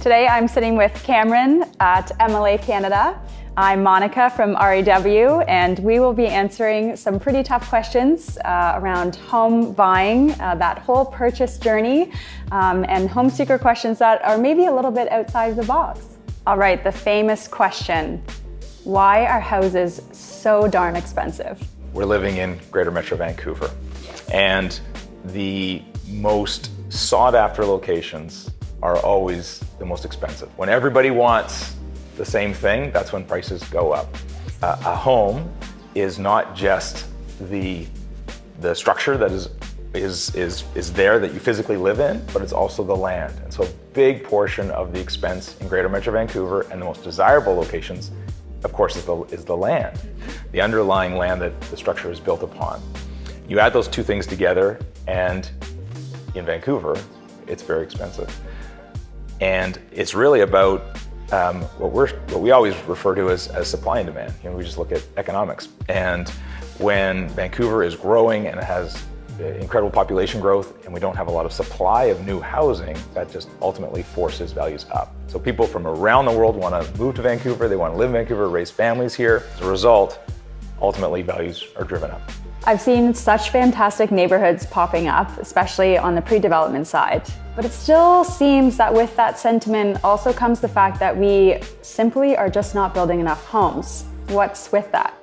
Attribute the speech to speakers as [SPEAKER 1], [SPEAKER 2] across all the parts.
[SPEAKER 1] Today I'm sitting with Cameron at MLA Canada. I'm Monica from REW, and we will be answering some pretty tough questions around home buying, that whole purchase journey, and home seeker questions that are maybe a little bit outside the box. All right, the famous question, why are houses so darn expensive?
[SPEAKER 2] We're living in Greater Metro Vancouver, and the most sought after locations are always the most expensive. When everybody wants the same thing, that's when prices go up. A home is not just the structure that is there that you physically live in, but it's also the land. And so a big portion of the expense in Greater Metro Vancouver and the most desirable locations, of course, is the land, the underlying land that the structure is built upon. You add those two things together, and in Vancouver, it's very expensive. And it's really about what we always refer to as supply and demand. We just look at economics. And when Vancouver is growing and it has incredible population growth, and we don't have a lot of supply of new housing, that just ultimately forces values up. So people from around the world want to move to Vancouver, they want to live in Vancouver, raise families here. As a result, ultimately values are driven up.
[SPEAKER 1] I've seen such fantastic neighborhoods popping up, especially on the pre-development side. But it still seems that with that sentiment also comes the fact that we simply are just not building enough homes. What's with that?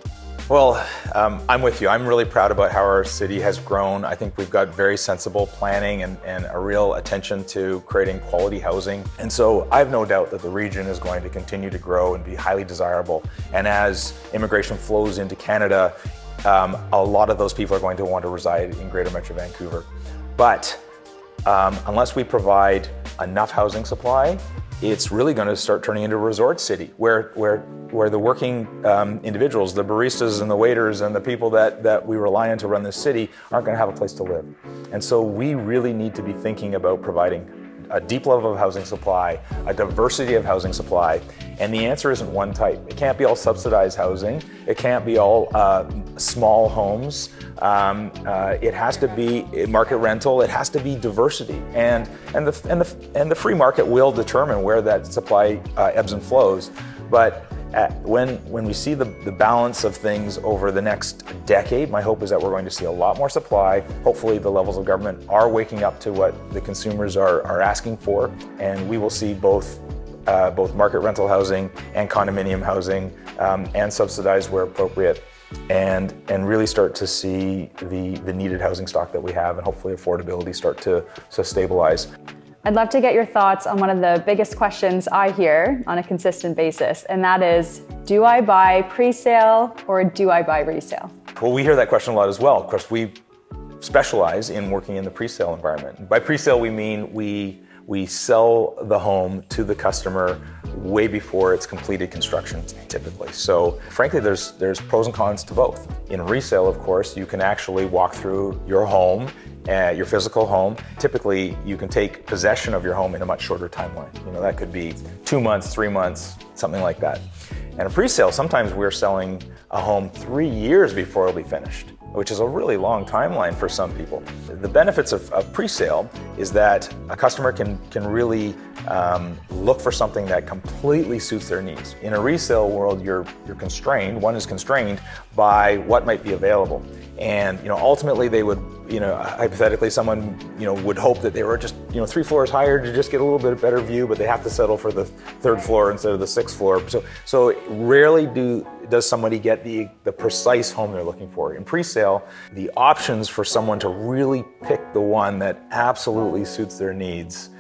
[SPEAKER 2] Well, I'm with you. I'm really proud about how our city has grown. I think we've got very sensible planning and a real attention to creating quality housing. And so I have no doubt that the region is going to continue to grow and be highly desirable. And as immigration flows into Canada, a lot of those people are going to want to reside in Greater Metro Vancouver. But unless we provide enough housing supply, it's really going to start turning into a resort city where the working individuals, the baristas and the waiters and the people that we rely on to run this city aren't going to have a place to live. And so we really need to be thinking about providing a deep level of housing supply, a diversity of housing supply, and the answer isn't one type. It can't be all subsidized housing. It can't be all small homes. It has to be market rental. It has to be diversity, and the free market will determine where that supply ebbs and flows. But when we see the balance of things over the next decade, my hope is that we're going to see a lot more supply. Hopefully the levels of government are waking up to what the consumers are asking for, and we will see both market rental housing and condominium housing and subsidized where appropriate, and really start to see the needed housing stock that we have, and hopefully affordability start to stabilize.
[SPEAKER 1] I'd love to get your thoughts on one of the biggest questions I hear on a consistent basis, and that is, do I buy pre-sale or do I buy resale?
[SPEAKER 2] Well, we hear that question a lot as well. Of course, we specialize in working in the pre-sale environment. By pre-sale, we mean we sell the home to the customer way before it's completed construction, typically. So frankly, there's pros and cons to both. In resale, of course, you can actually walk through your home, your physical home. Typically, you can take possession of your home in a much shorter timeline. That could be 2 months, 3 months, something like that. And a pre-sale, sometimes we're selling a home 3 years before it'll be finished, which is a really long timeline for some people. The benefits of pre-sale is that a customer can really look for something that completely suits their needs. In a resale world, you're constrained. One is constrained by what might be available. And ultimately they would, hypothetically, someone would hope that they were just 3 floors higher to just get a little bit better view, but they have to settle for the 3rd floor instead of the 6th floor. So rarely does somebody get the precise home they're looking for. In pre-sale, the options for someone to really pick the one that absolutely suits their needs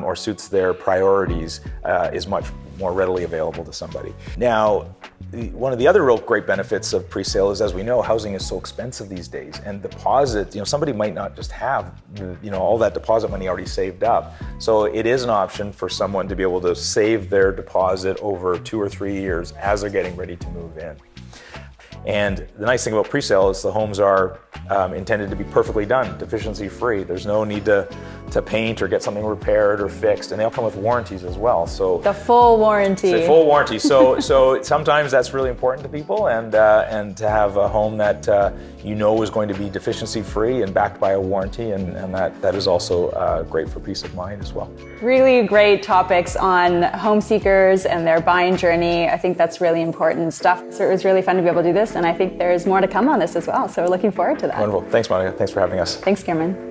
[SPEAKER 2] or suits their priorities is much more readily available to somebody. Now, one of the other real great benefits of pre-sale is, as we know, housing is so expensive these days, and deposit, somebody might not just have, all that deposit money already saved up. So it is an option for someone to be able to save their deposit over 2 or 3 years as they're getting ready to move in. And the nice thing about pre-sale is the homes are intended to be perfectly done, deficiency-free. There's no need to paint or get something repaired or fixed, and they all come with warranties as well. So
[SPEAKER 1] the full warranty.
[SPEAKER 2] The full warranty. So sometimes that's really important to people, and to have a home that you know is going to be deficiency free and backed by a warranty, and that is also great for peace of mind as well.
[SPEAKER 1] Really great topics on home seekers and their buying journey. I think that's really important stuff. So it was really fun to be able to do this, and I think there's more to come on this as well. So we're looking forward to that.
[SPEAKER 2] Wonderful. Thanks, Monica. Thanks for having us.
[SPEAKER 1] Thanks, Cameron.